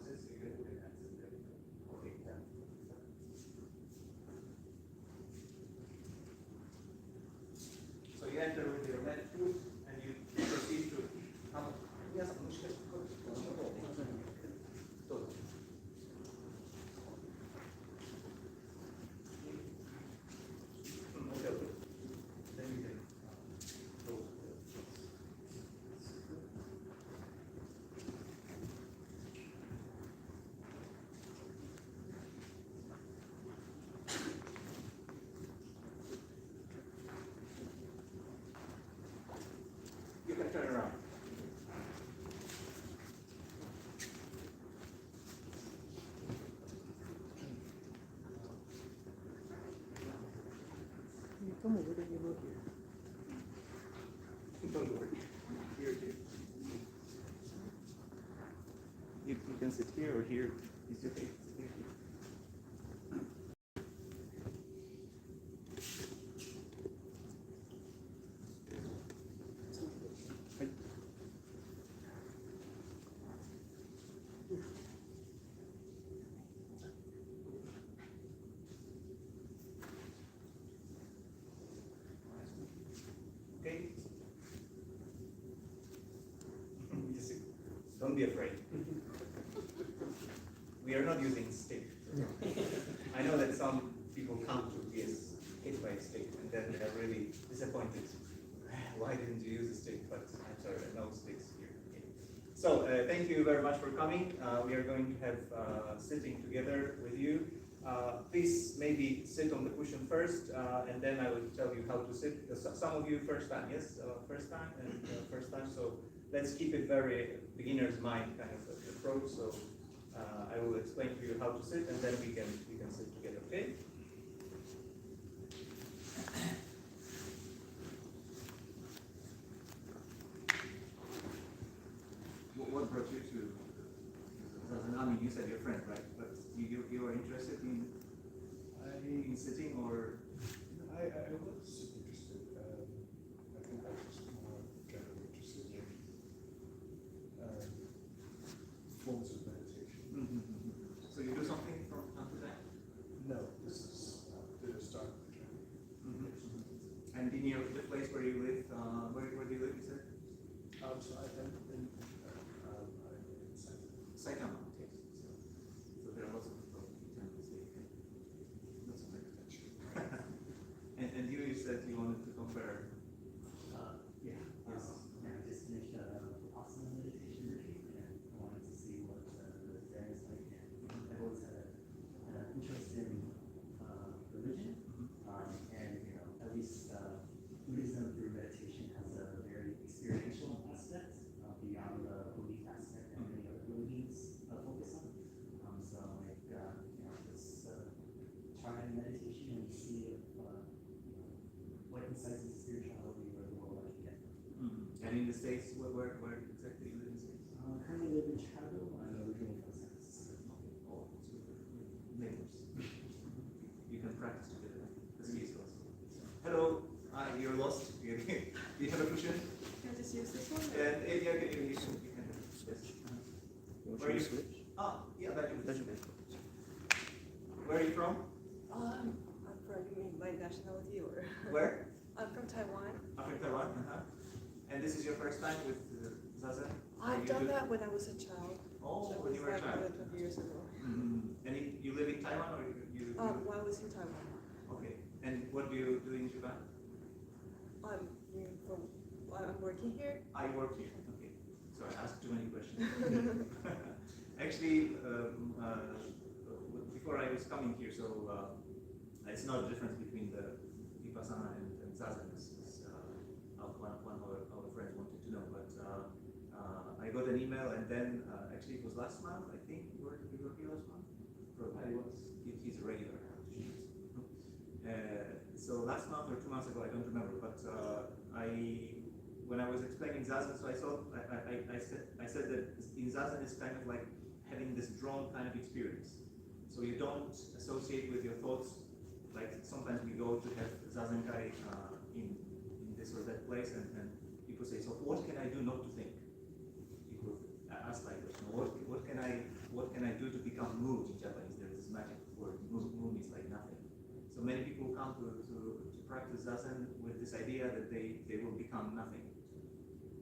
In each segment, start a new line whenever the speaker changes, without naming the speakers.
announce it so you can access it. Okay. So you enter with your left foot and you proceed to. You can turn around.
Come over to you here.
Don't worry. Here. You can sit here or here. It's okay. Okay. Don't be afraid. We are not using stick. I know that some people come to be hit by a stick and then they are really disappointed. Why didn't you use a stick? But I'm sorry, no sticks here. Okay. So thank you very much for coming. We are going to have sitting together with you. Please maybe sit on the cushion first, and then I will tell you how to sit. Some of you first time, yes, first time and first time. So let's keep it very beginner's mind kind of approach. So I will explain to you how to sit, and then we can sit together. Okay. What brought you to Zazen? I mean, you said your friend, right? But you were interested in sitting, or?
I was interested. I think I was just more generally interested in forms of meditation.
Mm-hmm. So you do something from time to time?
No, this is the start of the journey.
Mm-hmm. And in the place where you live, where do you live, you said?
So I am in
Saitama. Okay. So there are lots of temples there. Lots of meditation. and you said you wanted to compare.
Yeah. Yes. I just finished a awesome meditation retreat, and I wanted to see what the Zen is like. And I've always had an interest in religion, and at least Buddhism through meditation has a very experiential aspect beyond the belief aspect that many other religions focus on. So like just try meditation and see if what insights into spirituality or the world I can get.
Mm-hmm. And in the States, where exactly you live in the States?
Currently live in Chicago. I'm originally from San Francisco.
Okay. Oh, so neighbors. You can practice together. The skis also. Hello. You're lost. Do you have a cushion?
Can I just use this one?
And you can. Yes. Where are you? Ah, yeah, that you. Where are you from?
I'm from, you mean my nationality or?
Where?
I'm from Taiwan.
From Taiwan. And this is your first time with Zazen?
I've done that when I was a child.
Oh,
So
when
it
you
was
were a
like
child.
more than 20 years ago.
Mm-hmm. And you live in Taiwan, or you?
When I was in Taiwan.
Okay. And what do you do in Japan?
I'm working here.
I work here. Okay. So I asked too many questions. Actually, before I was coming here, so it's not a difference between the Vipassana and Zazen, as one of our friends wanted to know. But I got an email, and then actually it was last month. I think you were here last month. Probably was. He's a regular. So last month or 2 months ago, I don't remember, but when I was explaining Zazen, so I said that in Zazen is kind of like having this drawn kind of experience. So you don't associate with your thoughts. Like sometimes we go to have Zazenkai in this or that place, and people say, so what can I do not to think? People ask like, what can become mood in Japanese. There's this magic word, mood means like nothing. So many people come to practice Zazen with this idea that they will become nothing.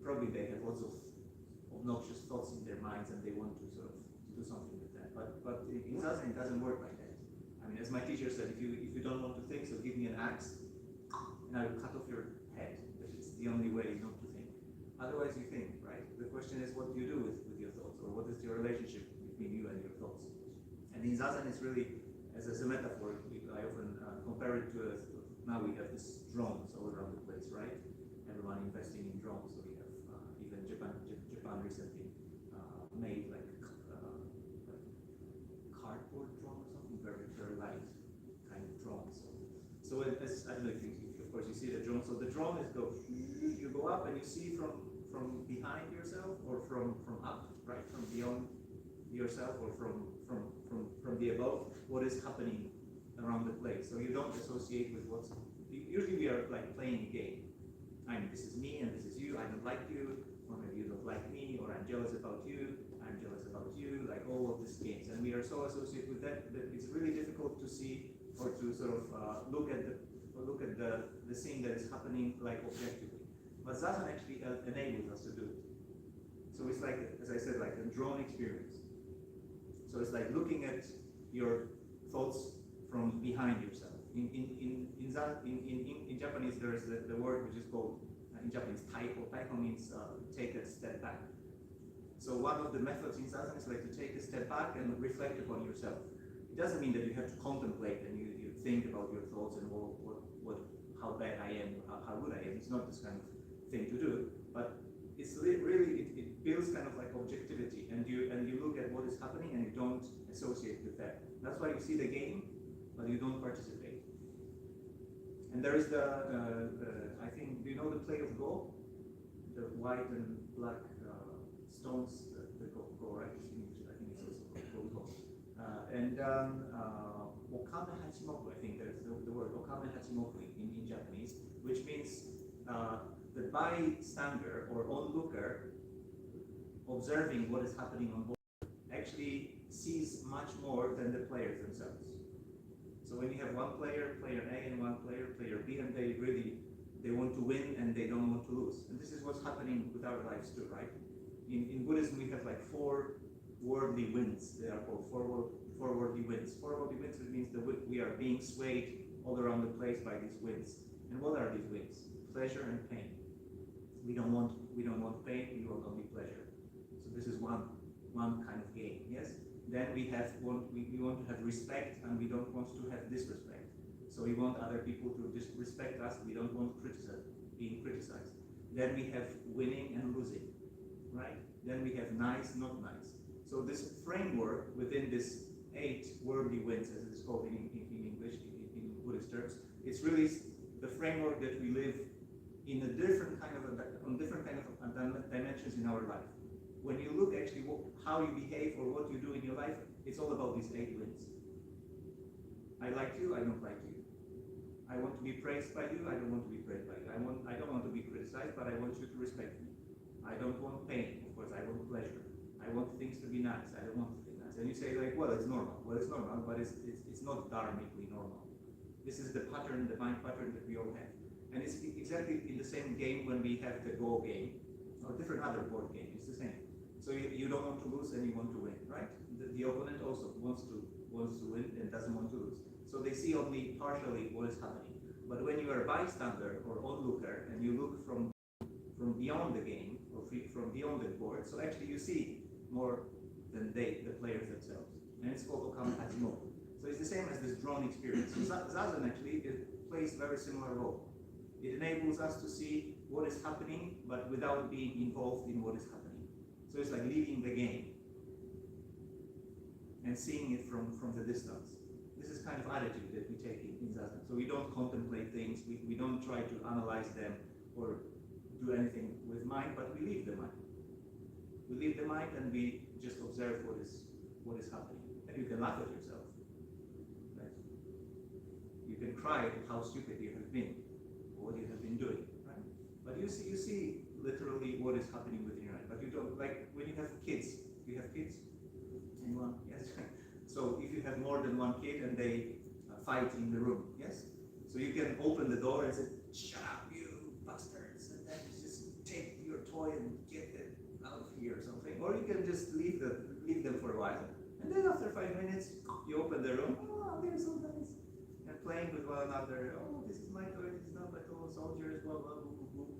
Probably they have lots of obnoxious thoughts in their minds and they want to sort of do something with that. But in Zazen it doesn't work like that. I mean, as my teacher said, if you don't want to think, so give me an axe and I will cut off your head. But it's the only way not to think. Otherwise you think, right? The question is what do you do with your thoughts, or what is your relationship between you and your thoughts? And in Zazen it's really, as a metaphor, I often compare it to now we have these drones all around the place, right? Everyone investing in drones. So we have even Japan recently made like cardboard drone or something, very very light kind of drone. So as I don't know if you of course you see the drone. So the drone is you go up and you see from behind yourself or from up, right? From beyond yourself or from the above, what is happening around the place. So you don't associate with what's, usually we are like playing a game. I mean, this is me and this is you, I don't like you, or maybe you don't like me, or I'm jealous about you, I'm jealous about you, like all of these games. And we are so associated with that it's really difficult to see or to sort of look at the scene that is happening like objectively. But Zazen actually enables us to do it. So it's like, as I said, like a drone experience. So it's like looking at your thoughts from behind yourself. In Japanese, there's the word which is called, in Japanese, taiko. Taiko means take a step back. So one of the methods in Zazen is like to take a step back and reflect upon yourself. It doesn't mean that you have to contemplate and you think about your thoughts and how bad I am, how good I am. It's not this kind of thing to do, but it's really, it builds kind of like objectivity, and you look at what is happening and you don't associate with that. That's why you see the game, but you don't participate. And there is I think, do you know the play of Go? The white and black stones, the Go, right? I think it's also called Go. And Okame Hachimoku, I think there's the word Okame Hachimoku in Japanese, which means the bystander or onlooker observing what is happening on board actually sees much more than the players themselves. So when you have one player, player A, and one player, player B, and they want to win and they don't want to lose. And this is what's happening with our lives too, right? In Buddhism we have like 4 worldly winds. They are called four worldly winds. 4 worldly winds, which means that we are being swayed all around the place by these winds. And what are these winds? Pleasure and pain. We don't want pain, we want only pleasure. So this is one kind of game, yes? Then we want to have respect, and we don't want to have disrespect. So we want other people to respect us, we don't want being criticized. Then we have winning and losing, right? Then we have nice, not nice. So this framework within this 8 worldly winds, as it is called in English, in Buddhist terms, it's really the framework that we live in a different kind of dimensions in our life. When you look actually how you behave or what you do in your life, it's all about these 8 winds. I like you, I don't like you. I want to be praised by you, I don't want to be praised by you. I don't want to be criticized, but I want you to respect me. I don't want pain, of course, I want pleasure. I want things to be nice, I don't want to be nice. And you say like, well, it's normal. Well, it's normal, but it's not dharmically normal. This is the pattern, the mind pattern that we all have. And it's exactly in the same game when we have the Go game, or different other board game, it's the same. So you don't want to lose and you want to win, right? The opponent also wants to win and doesn't want to lose. So they see only partially what is happening. But when you are a bystander or onlooker and you look from beyond the game or from beyond the board, so actually you see more than the players themselves. And it's called Okame Hachimoku. So it's the same as this drone experience. So Zazen actually plays a very similar role. It enables us to see what is happening, but without being involved in what is happening. So it's like leaving the game and seeing it from the distance. This is kind of attitude that we take in Zazen. So we don't contemplate things, we don't try to analyze them or do anything with mind, but we leave the mind. We leave the mind and we just observe what is happening. And you can laugh at yourself. Right? You can cry at how stupid you have been, or what you have been doing, right? But you see literally what is happening within your mind. But you don't, like when you have kids. Do you have kids? Anyone? Yes. more than one kid and they fight in the room, yes? So you can open the door and say, shut up, you bastards, and then you just take your toy and get it out of here or something. Or you can just leave them for a while. And then after 5 minutes, you open the room, oh, they're so nice. And playing with one another, oh, this is my toy, this is not my toy, soldiers, blah, blah, blah, blah, blah.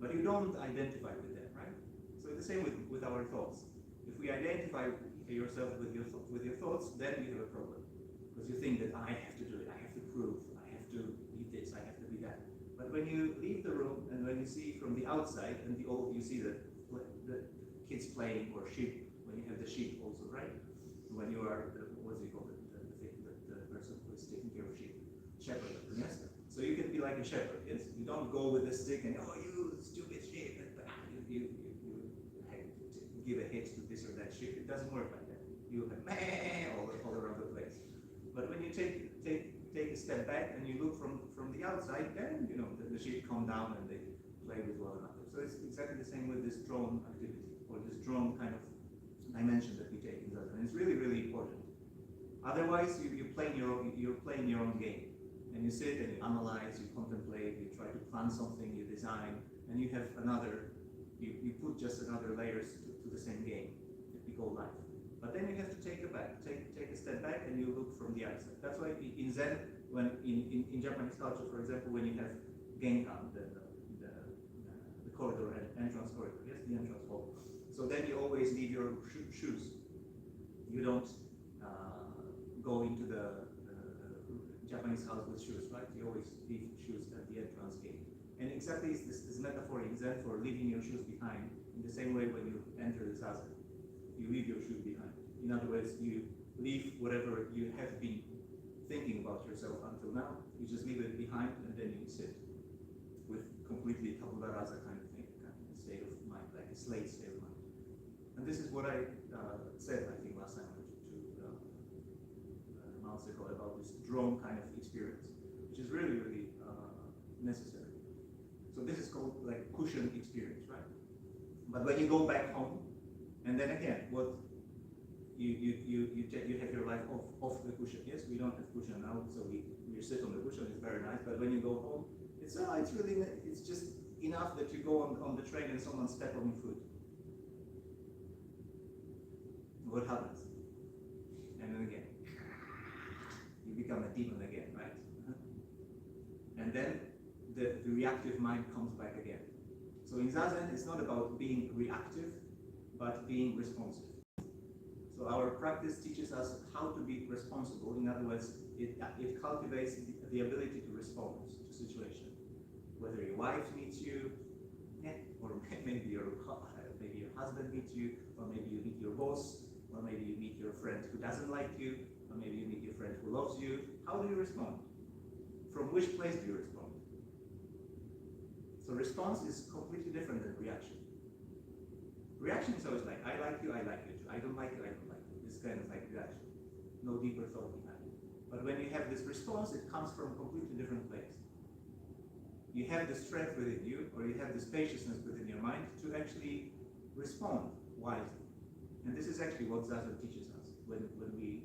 But you don't identify with them, right? So it's the same with our thoughts. If we identify yourself with your thoughts, then you have a problem. Because you think that I have to do it, I have to prove, I have to be this, I have to be that. But when you leave the room and when you see from the outside and you see the kids playing or sheep, when you have the sheep also, right? When you are, what's it called, the person who is taking care of sheep, shepherd, yes? So you can be like a shepherd, yes? You don't go with a stick and, oh, you stupid sheep, and you give a hit to this or that sheep. It doesn't work like that. You have meh all around the place. But when you take a step back and you look from the outside, then you know the sheep calm down and they play with one another. So it's exactly the same with this drone activity or this drone kind of dimension that we take in Zazen. And it's really, really important. Otherwise, you're playing your own game, and you sit and you analyze, you contemplate, you try to plan something, you design, and you have you put just another layers to the same game that we call life. But then you have to take a step back and you look from the outside. That's why in Zen, when in Japanese culture, for example, when you have genkan, the corridor and entrance corridor, yes, the entrance hall. So then you always leave your shoes. You don't go into the Japanese house with shoes, right? You always leave shoes at the entrance gate. And exactly is this metaphor in Zen for leaving your shoes behind. In the same way when you enter the Zazen, you leave your shoes behind. In other words, you leave whatever you have been thinking about yourself until now. You just leave it behind and then you sit with completely tabula rasa kind of thing, kind of state of mind, like a slate state of mind. And this is what I said, I think, last time to months ago about this drone kind of experience, which is really, really necessary. So this is called like cushion experience, right? But when you go back home, and then again, what you have your life off the cushion. Yes, we don't have cushion now, so we sit on the cushion. It's very nice. But when you go home, it's just enough that you go on the train and someone step on your foot. What happens? And then again, you become a demon again, right? And then the reactive mind comes back again. So in Zazen, it's not about being reactive, but being responsive. So our practice teaches us how to be responsible. In other words, it cultivates the ability to respond to situation. Whether your wife meets you, or maybe your husband meets you, or maybe you meet your boss, or maybe you meet your friend who doesn't like you, or maybe you meet your friend who loves you. How do you respond? From which place do you respond? So response is completely different than reaction. Reaction is always like, I like you too. I don't like you, I don't like you. This kind of like reaction. No deeper thought behind it. But when you have this response, it comes from a completely different place. You have the strength within you, or you have the spaciousness within your mind to actually respond wisely. And this is actually what Zazen teaches us when we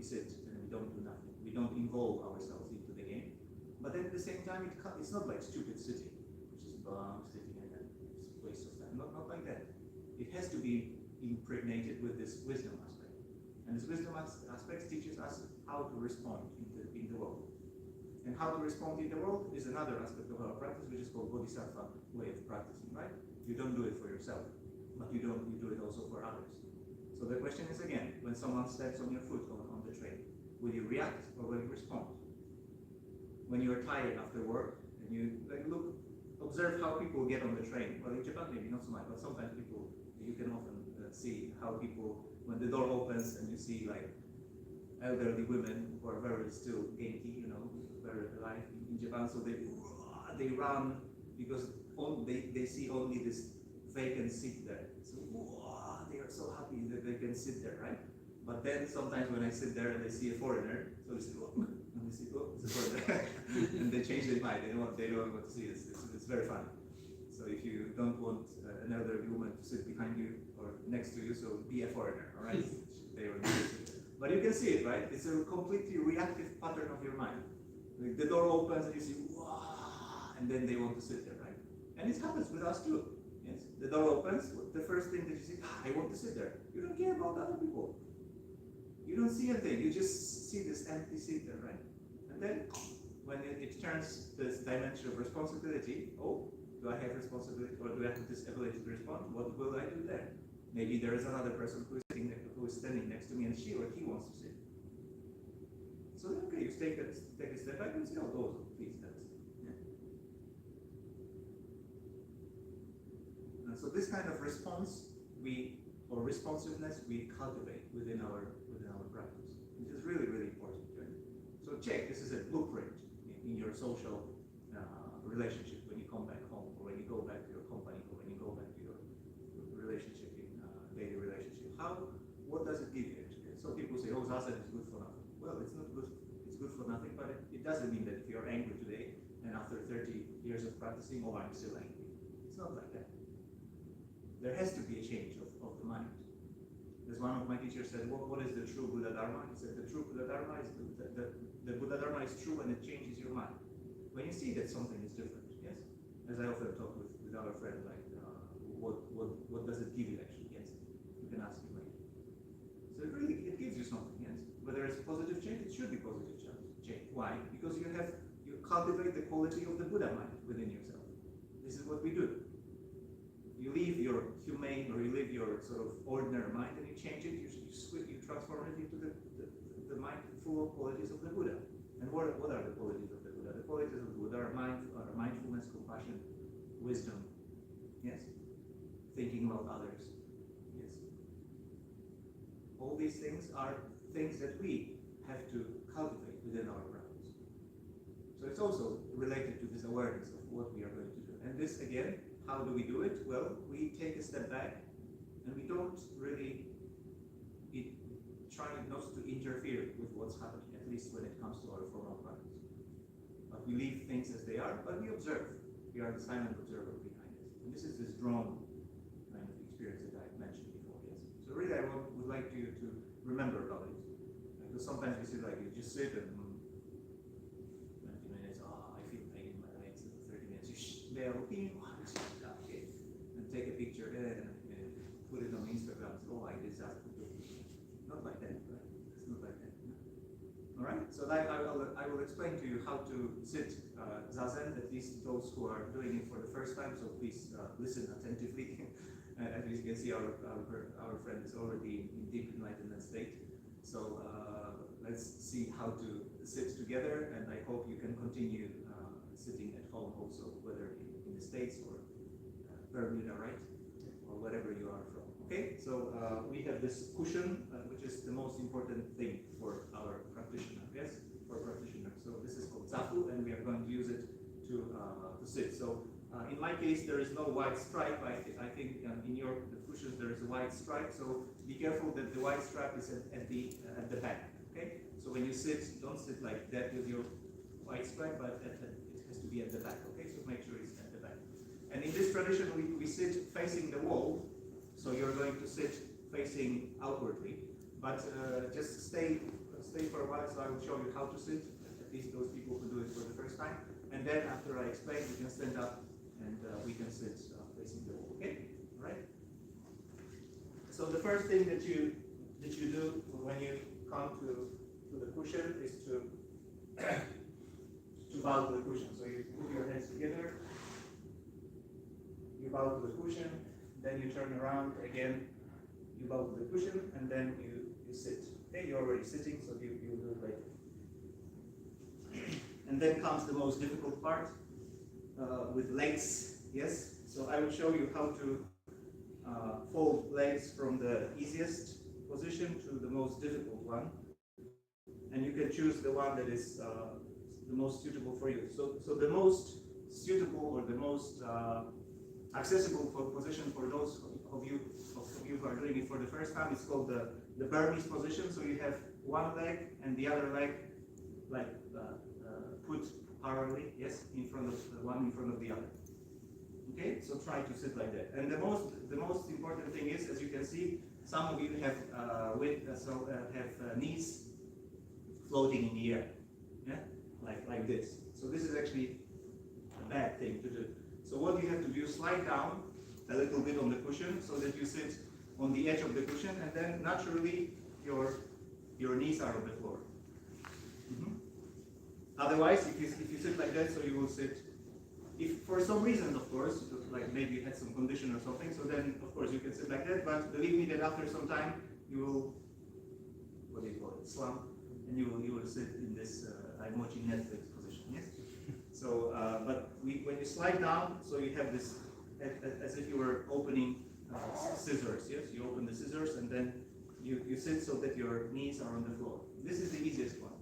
sit and we don't do nothing. We don't involve ourselves into the game. But then at the same time, it's not like stupid sitting, which is sitting and then it's a waste of time. Not like that. It has to be impregnated with this wisdom aspect. And this wisdom aspect teaches us how to respond in the world. And how to respond in the world is another aspect of our practice, which is called bodhisattva way of practicing, right? You don't do it for yourself, but you do it also for others. So the question is again, when someone steps on your foot on the train, will you react or will you respond? When you are tired after work and you observe how people get on the train. Well, in Japan maybe not so much, but sometimes you can often see how people, when the door opens and you see like elderly women who are very still genki, very alive in Japan, so they run because they see only this vacant seat there. So they are so happy that they can sit there, right? But then sometimes when I sit there and they see a foreigner, so they say, and they see, it's a foreigner, and they change their mind. They don't want to see this. It's very funny. So if you don't want an elderly woman to sit behind you or next to you, so be a foreigner, all right? They will. But But you can see it, right? It's a completely reactive pattern of your mind. Like the door opens and you see, wow, and then they want to sit there, right? And it happens with us too. Yes, the door opens, the first thing that you see, I want to sit there. You don't care about other people. You don't see anything, you just see this empty seat there, right? And then, when it turns this dimension of responsibility, oh, do I have responsibility, or do I have this ability to respond? What will I do there? Maybe there is another person who is standing next to me and she or he wants to sit. So then, okay, you take a step back and say, oh, those, please, that's it. Yeah. And so this kind of response, or responsiveness, we cultivate within our practice, which is really, really important. Right? So check, this is a blueprint in your social relationship when you come back home, or when you go back to your company, or when you go back to your relationship in daily relationship. What does it give you actually? So people say, oh, Zazen is good for nothing. Well, it's not good. It's good for nothing, but it doesn't mean that if you're angry today and after 30 years of practicing, oh, I'm still angry. It's not like that. There has to be a change of the mind. As one of my teachers said, what is the true Buddha Dharma? He said, the true Buddha Dharma is the Buddha Dharma is true when it changes your mind. When you see that something is different, yes? As I often talk with our friend, like, what does it give you actually, yes? You can ask him later. So it gives you something, yes? Whether it's positive change, it should be positive change. Why? Because you cultivate the quality of the Buddha mind within yourself. This is what we do. You leave your humane, or you leave your sort of ordinary mind, and you change it. You transform it into the mind full of qualities of the Buddha. And what are the qualities of the Buddha? The qualities of the Buddha are mindfulness, compassion, wisdom. Yes, thinking about others. Yes, all these things are things that we have to cultivate within our practice. So it's also related to this awareness of what we are going to do. And this again. How do we do it? Well, we take a step back and we don't really try not to interfere with what's happening, at least when it comes to our formal practice. But we leave things as they are, but we observe. We are the silent observer behind it. And this is this drone kind of experience that I mentioned before, yes. So really I would like you to remember about it. Because sometimes you see like you just sit and 20 minutes, I feel pain in my legs, 30 minutes, they are looking, okay, and take a picture and put it on Instagram. Oh, I did that. Not like that, right? It's not like that. No. All right. So I will explain to you how to sit Zazen. At least those who are doing it for the first time. So please listen attentively. As you can see, our friend is already in deep enlightenment state. So let's see how to sit together, and I hope you can continue sitting at home also, whether in the States or Bermuda, right? Or wherever you are from. Okay, so we have this cushion, which is the most important thing for our practitioner, yes? For practitioner. So this is called zafu, and we are going to use it to sit. So in my case, there is no white stripe. I think in the cushions there is a white stripe. So be careful that the white stripe is at the back. Okay. So when you sit, don't sit like that with your white stripe, but it has to be at the back. Okay. So make sure it's at the back. And in this tradition, we sit facing the wall. So you're going to sit facing outwardly, but just stay for a while. So I will show you how to sit. At least those people who do it for the first time. And then after I explain, you can stand up and we can sit facing the wall. Okay, all right. So the first thing that you do when you come to the cushion is to bow to the cushion. So you put your hands together, you bow to the cushion, then you turn around again, you bow to the cushion, and then you sit. Okay, you're already sitting, so you do it later. And then comes the most difficult part with legs. Yes, so I will show you how to fold legs from the easiest position to the most difficult one, and you can choose the one that is the most suitable for you. So the most suitable or the most accessible position for those of you who are doing it for the first time is called the Burmese position. So you have one leg and the other leg like put parallelly, yes, in front of the other. Okay, so try to sit like that. And the most important thing is, as you can see, some of you have knees floating in the air, yeah, like this. So this is actually a bad thing to do. So what you have to do, slide down a little bit on the cushion so that you sit on the edge of the cushion, and then naturally your knees are on the floor. Otherwise, if you sit like that, so you will sit. If for some reason, of course, like maybe you had some condition or something, so then of course you can sit like that. But believe me that after some time you will, what do you call it, slump, and you will sit in this I'm watching Netflix position. Yes. So, but when you slide down, so you have this as if you were opening scissors. Yes, you open the scissors and then you sit so that your knees are on the floor. This is the easiest one.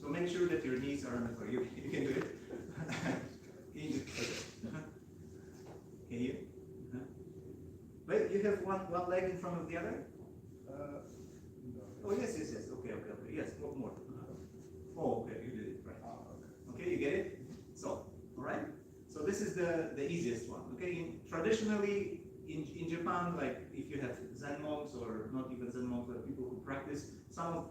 So make sure that your knees are on the floor. You can do it. Can you? Can you? Wait, you have one leg in front of the other?
No.
Oh yes. Okay. Yes, more. Oh, okay, you did it right.
Okay.
Okay, you get it? So, all right. So this is the easiest one. Okay. Traditionally in Japan, like if you have Zen monks or not even Zen monks, but people who practice, some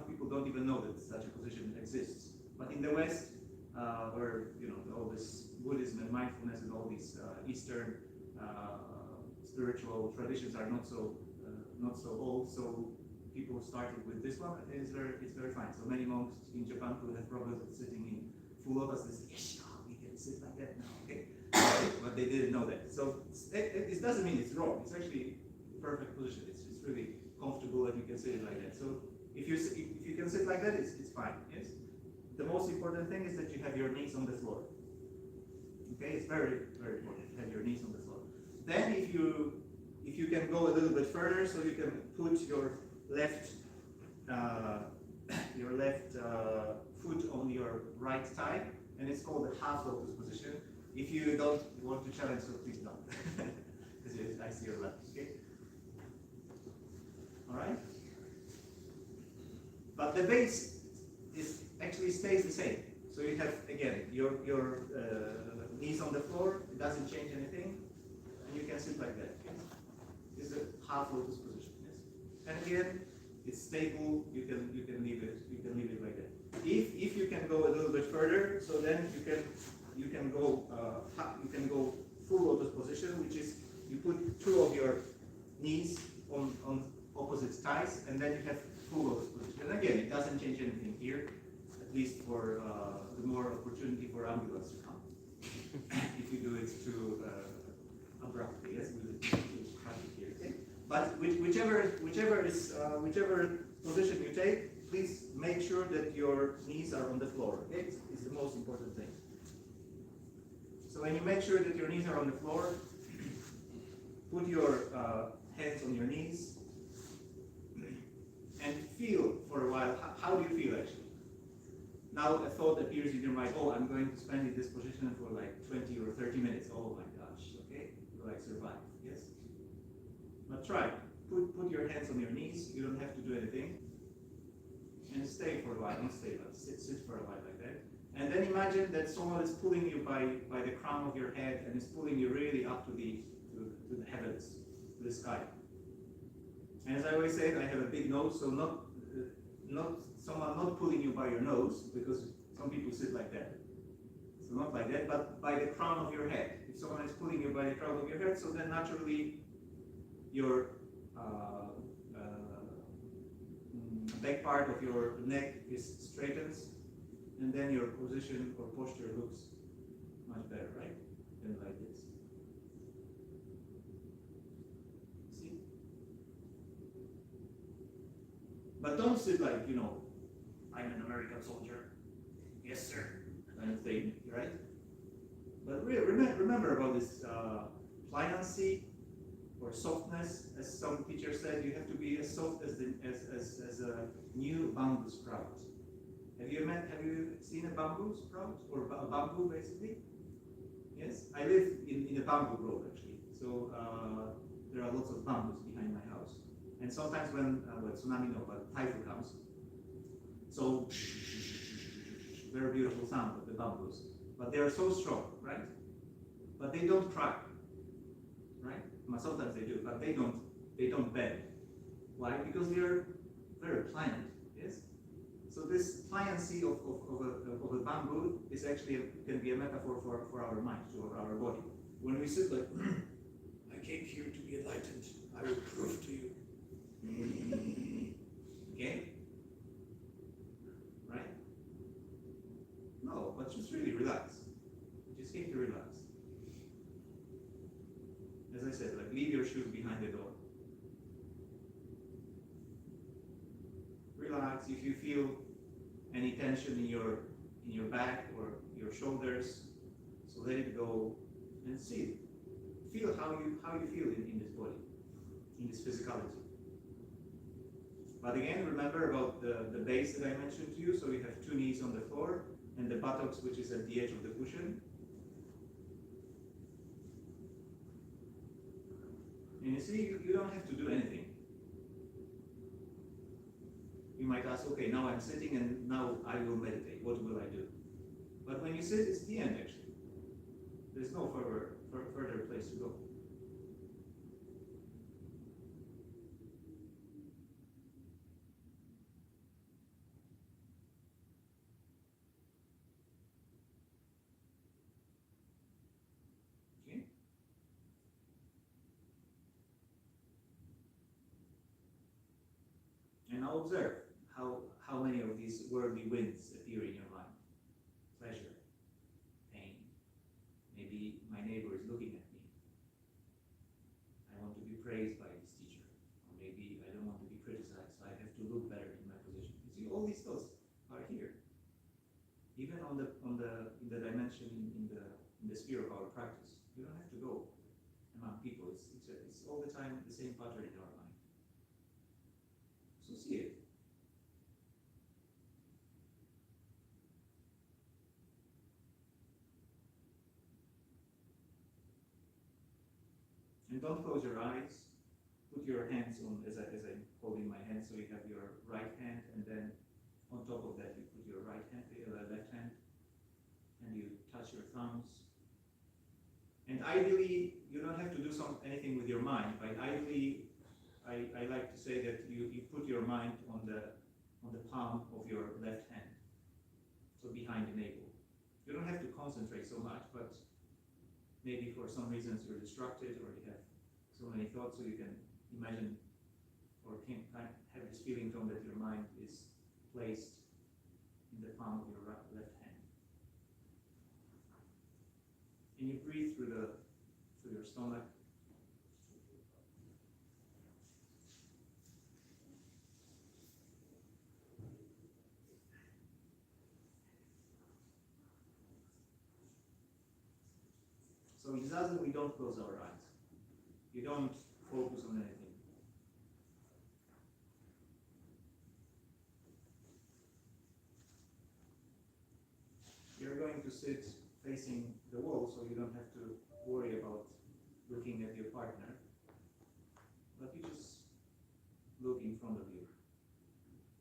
people don't even know that such a position exists. But in the West, where all this Buddhism and mindfulness and all these Eastern spiritual traditions are not so old, so people started with this one, and it's very fine. So many monks in Japan who have problems with sitting in full lotus, they say, yes, we can sit like that now, okay? But they didn't know that. So it doesn't mean it's wrong. It's actually a perfect position. It's really comfortable and you can sit it like that. So if you can sit like that, it's fine. Yes. The most important thing is that you have your knees on the floor. Okay, it's very, very important to have your knees on the floor. Then if you can go a little bit further, so you can put your left foot on your right thigh, and it's called the half lotus position. If you don't want to challenge, so please don't. Because I see your left. Okay. All right. But the base actually stays the same. So you have again your knees on the floor. It doesn't change anything, and you can sit like that. Yes? This is a half lotus position. Yes. And again, it's stable. You can leave it. You can leave it like that. If you can go a little bit further, so then you can go full lotus position, which is you put two of your knees on opposite thighs, and then you have full lotus position. And again, it doesn't change anything here, at least for the more opportunity for ambulance to come. If you do it too abruptly, yes, with traffic here. Okay? But whichever position you take, please make sure that your knees are on the floor. Okay? It's the most important thing. So when you make sure that your knees are on the floor, put your hands on your knees and feel for a while. How do you feel actually? Now a thought appears in your mind, oh, I'm going to spend in this position for like 20 or 30 minutes. Oh my gosh, okay? Will I survive? Yes? But try. Put your hands on your knees. You don't have to do anything. And stay for a while. Don't stay, but sit for a while like that. And then imagine that someone is pulling you by the crown of your head and is pulling you really up to the heavens, to the sky. And as I always say, I have a big nose, so not someone not pulling you by your nose, because some people sit like that. So not like that, but by the crown of your head. If someone is pulling you by the crown of your head, so then naturally your back part of your neck is straightens, and then your position or posture looks much better, right? Than like this. See? But don't sit like, I'm an American soldier. Yes, sir. Kind of thing, right? But remember about this pliancy or softness. As some teacher said, you have to be as soft as a new bamboo sprout. Have you seen a bamboo sprout or a bamboo basically? Yes, I live in a bamboo grove actually. So there are lots of bamboos behind my house. And sometimes when tsunami but typhoon comes, so very beautiful sound of the bamboos. But they are so strong, right? But they don't crack, right? Well, sometimes they do, but they They don't bend. Why? Because they are very pliant. Yes. So this pliancy of a bamboo is actually can be a metaphor for our mind, or our body. When we sit like, I came here to be enlightened. I will prove to you. Okay? Right? No, but just really relax. Just get to relax. As I said, like leave your shoes behind the door. Relax. If you feel any tension in your back or your shoulders, so let it go and see. Feel how you feel in this body, in this physicality. But again, remember about the base that I mentioned to you. So you have two knees on the floor and the buttocks, which is at the edge of the cushion. And you see, you don't have to do anything. You might ask, okay, now I'm sitting and now I will meditate. What will I do? But when you sit, it's the end actually. There's no further place to go. Okay? And now observe how many of these worldly winds appear in your mind. Pleasure, pain. Maybe my neighbor is looking at me. I want to be praised by this teacher. Or maybe I don't want to be criticized, so I have to look better in my position. You see, all these thoughts are here. Even in the dimension in the sphere of our practice. You don't have to go among people. It's all the time the same pattern in our mind. So see it. And don't close your eyes. Put your hands on, as I'm holding my hand, so you have your right hand, and then on top of that you put your left hand, and you touch your thumbs. And ideally, you don't have to do anything with your mind, but ideally, I like to say that you put your mind on the palm of your left hand, so behind the navel. You don't have to concentrate so much, but maybe for some reasons you're distracted or you have so many thoughts, so you can imagine or can have this feeling from that your mind is placed in the palm of your left hand. And you breathe through your stomach. So in Zazen, we don't close our eyes. You don't focus on anything. You're going to sit facing the wall, so you don't have to worry about looking at your partner. But you just look in front of you.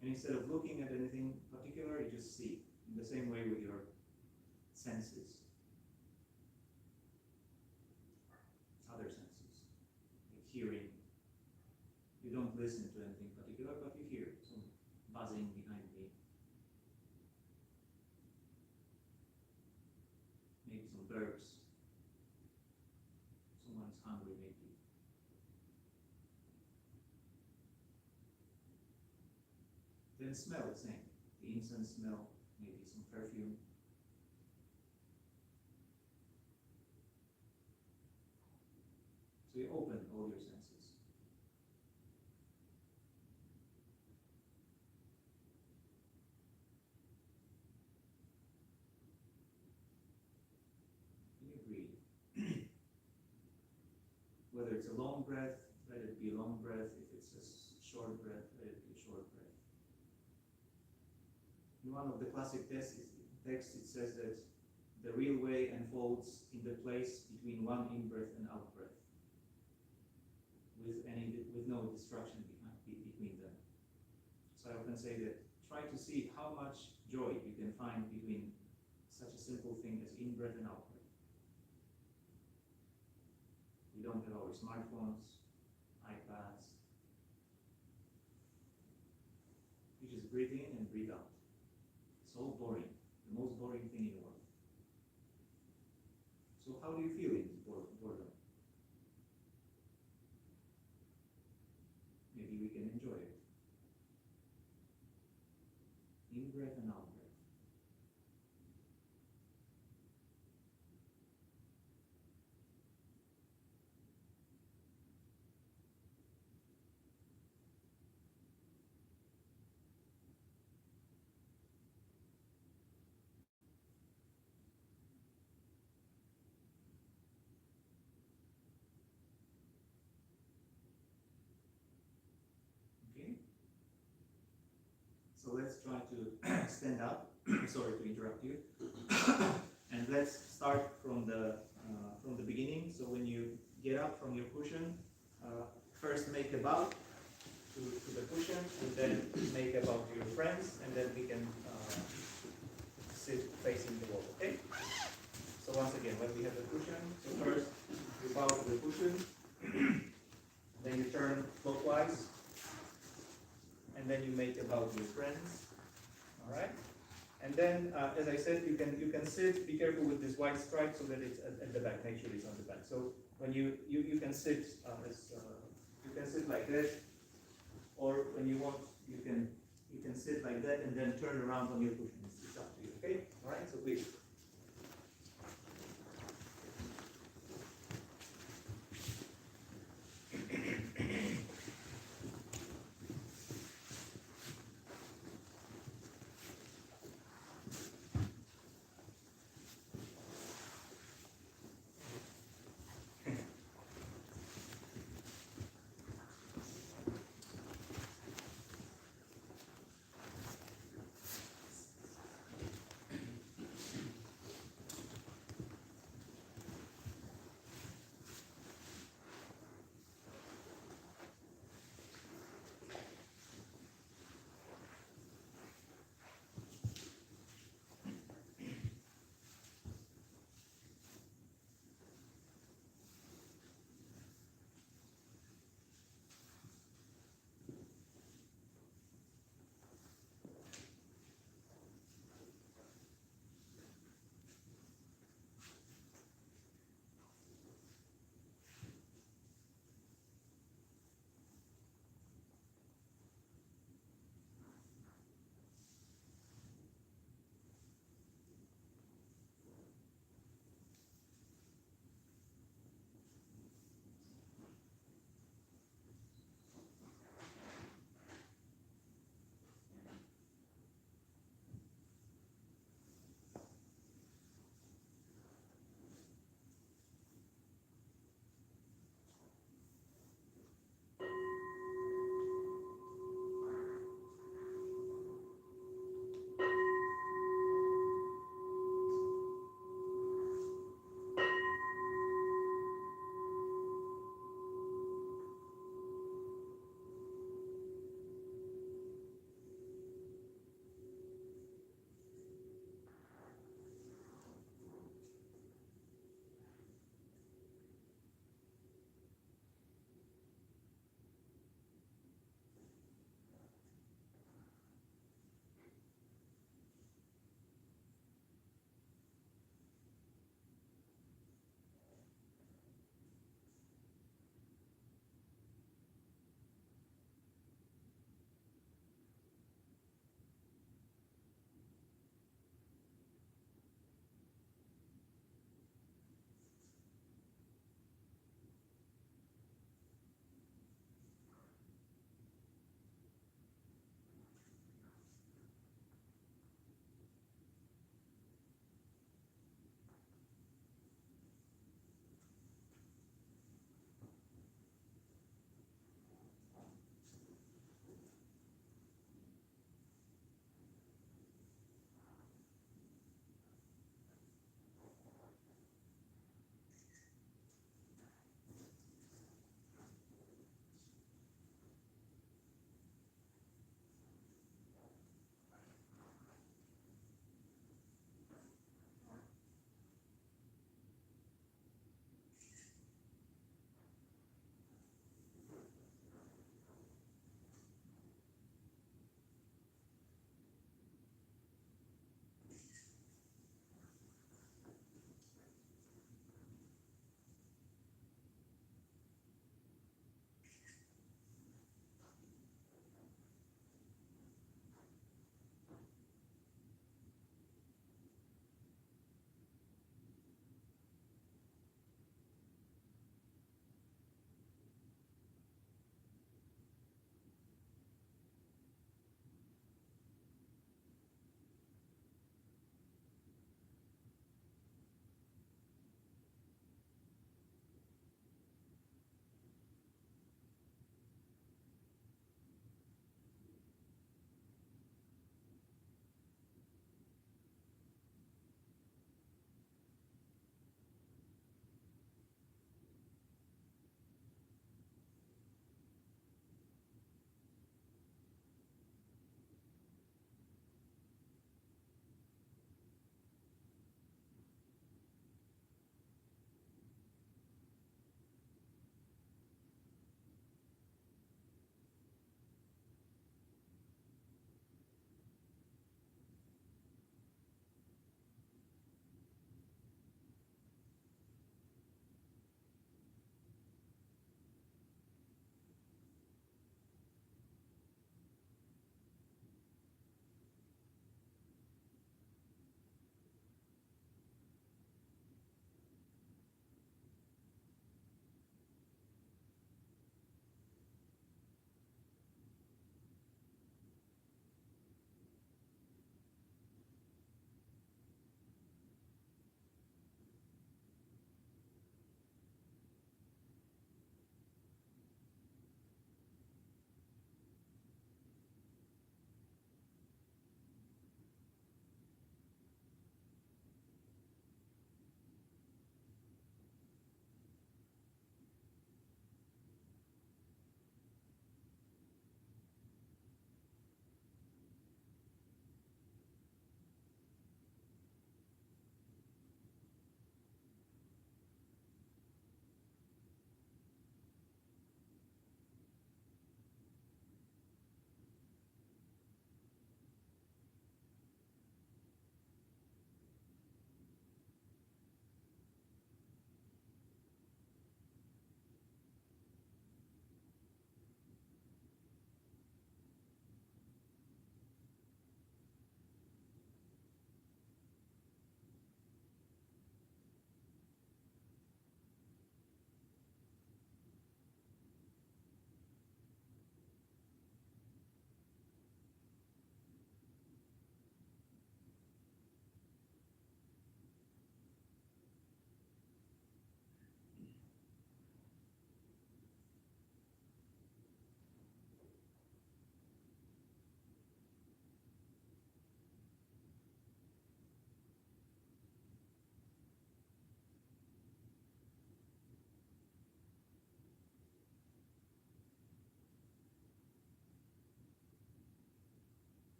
And instead of looking at anything particular, you just see, in the same way with your senses. Other senses, like hearing. You don't listen to anything particular, but you hear some buzzing behind me. Maybe some birds. Someone's hungry, maybe. Then smell the same. The incense smell, maybe some perfume. So you open all your senses. And you breathe. Whether it's a long breath, let it be a long breath. If it's a short breath, let it be a short breath. In one of the classic texts, it says that the real way unfolds in the place between one in-breath and out-breath, with no distraction between them. So I often say that try to see how much joy you can find between such a simple thing as in-breath and out-breath. We don't have our smartphones, iPads. You just breathe in and breathe out. So boring, the most boring thing in the world. So how do you feel in boredom? Maybe we can enjoy it. In breath and out breath. Okay. So let's try to stand up. Sorry to interrupt you. And let's start from the beginning. So when you get up from your cushion, first make a bow to the cushion, and then make a bow to your friends, and then we can sit facing the wall. Okay? So once again, when we have the cushion, so first you bow to the cushion, then you turn clockwise, and then you make a bow to your friends. All right? And then, as I said, you can sit. Be careful with this white stripe so that it's at the back. Make sure it's on the back. So when you can sit you can sit like this, or when you want, you can sit like that and then turn around on your cushions. It's up to you. Okay? All right. So please.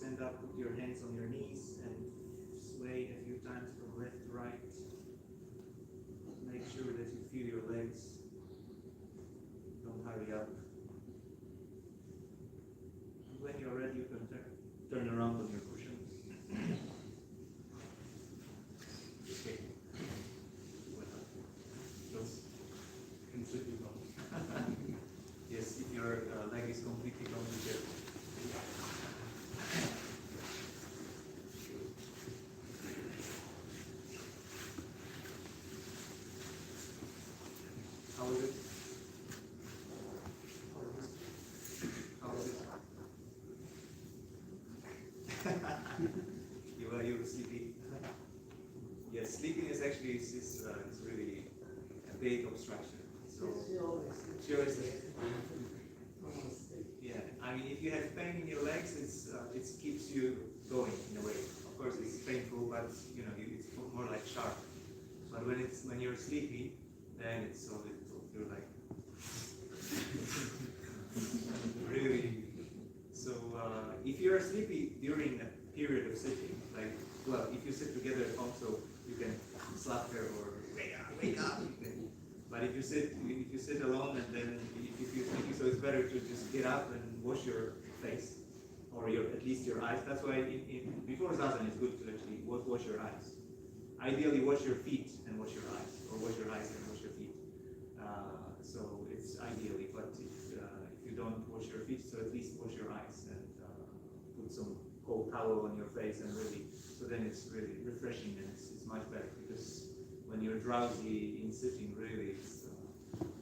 stand up, put your hands on your knees and sway a few times from left to right. Make sure that you feel your legs. Don't hurry up. And when you're ready, you can turn around on your cushions. Okay.
Just completely gone.
Yes, if your leg is completely gone, you get. How is it? How is it? You were sleepy? Yes, sleeping is actually is really a big obstruction. So she always yeah. I mean, if you have pain in your legs, it keeps you going in a way. Of course, it's painful, but you know it's more like sharp. But when you're sleepy, then it's so you're like really. So if you're sleepy during a period of sitting, like well, if you sit together at home, so you can slap her or wake up. But if you sit alone and then if you're sleepy, so it's better to just get up and wash your face or at least your eyes. That's why before Zazen it's good to actually wash your eyes. Ideally, wash your feet and wash your eyes, or wash your eyes and wash your feet. So it's ideally, but if you don't wash your feet, so at least wash your eyes and put some cold towel on your face and really. So then it's really refreshing and it's much better because when you're drowsy in sitting, really,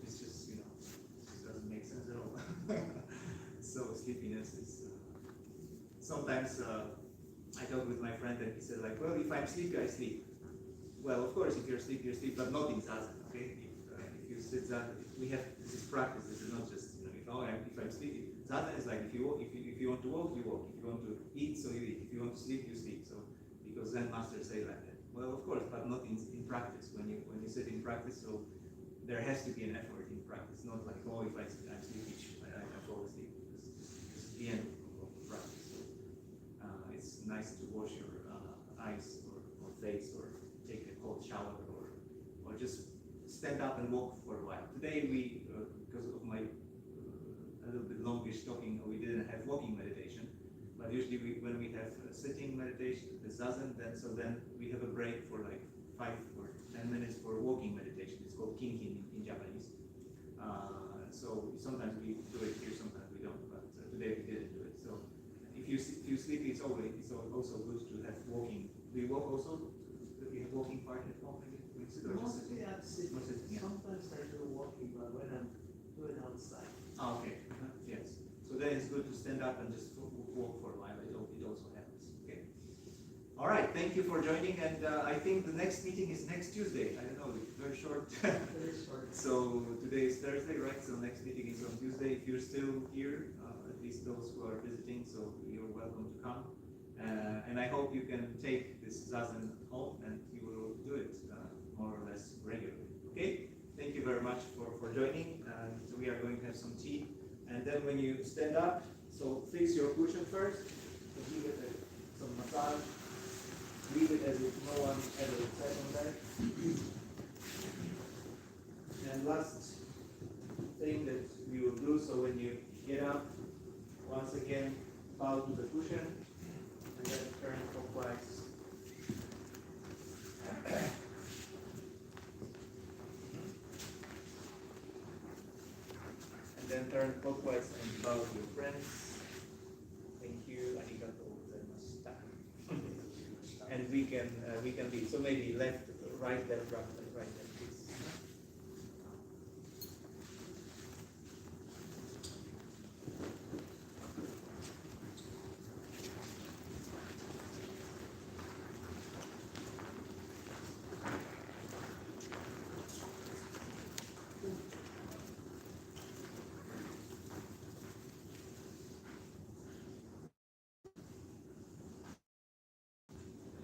it's just, you know, it doesn't make sense at all. So sleepiness is, sometimes I talk with my friend and he said like, well, if I'm sleepy, I sleep. Well, of course, if you're sleepy, but not in Zazen, okay? If you sit Zazen, this is practice, this is not just, you know, if I'm sleepy. Zazen is like, if you want to walk, you walk. If you want to eat, so you eat. If you want to sleep, you sleep. So, because Zen masters say like that. Well, of course, but not in practice. When you sit in practice, so there has to be an effort in practice. Not like, oh, if I'm sleepy, I fall asleep. This is the end of practice. So, it's nice to wash your eyes or face or take a cold shower or just stand up and walk for a while. Today we, because of my a little bit longish talking, we didn't have walking meditation. But usually when we have sitting meditation, the Zazen, then we have a break for like 5 or 10 minutes for walking meditation. It's called kinkin in Japanese. So sometimes we do it here, sometimes we don't. But today we didn't do it. So if you sleep, it's also good to have walking. Do you walk also? Do you have walking part at home?
Mostly I'm sitting.
Mostly, yeah.
Sometimes I do walking, but when I'm doing outside.
Oh, okay. Yes. So then it's good to stand up and just walk for a while. It also happens. Okay. All right. Thank you for joining. And I think the next meeting is next Tuesday. I don't know. It's very short.
Very short.
So today is Thursday, right? So next meeting is on Tuesday. If you're still here, at least those who are visiting, so you're welcome to come. And I hope you can take this Zazen home and you will do it more or less regularly. Okay? Thank you very much for joining. And we are going to have some tea. And then when you stand up, so fix your cushion first. So give it some massage. Leave it as if no one ever sat on there. And last thing that we will do, so when you get up, once again, bow to the cushion, and then turn clockwise. And then turn clockwise and bow to your friends. Thank you. Arigatou gozaimashita. And we can leave. So maybe left, right, left,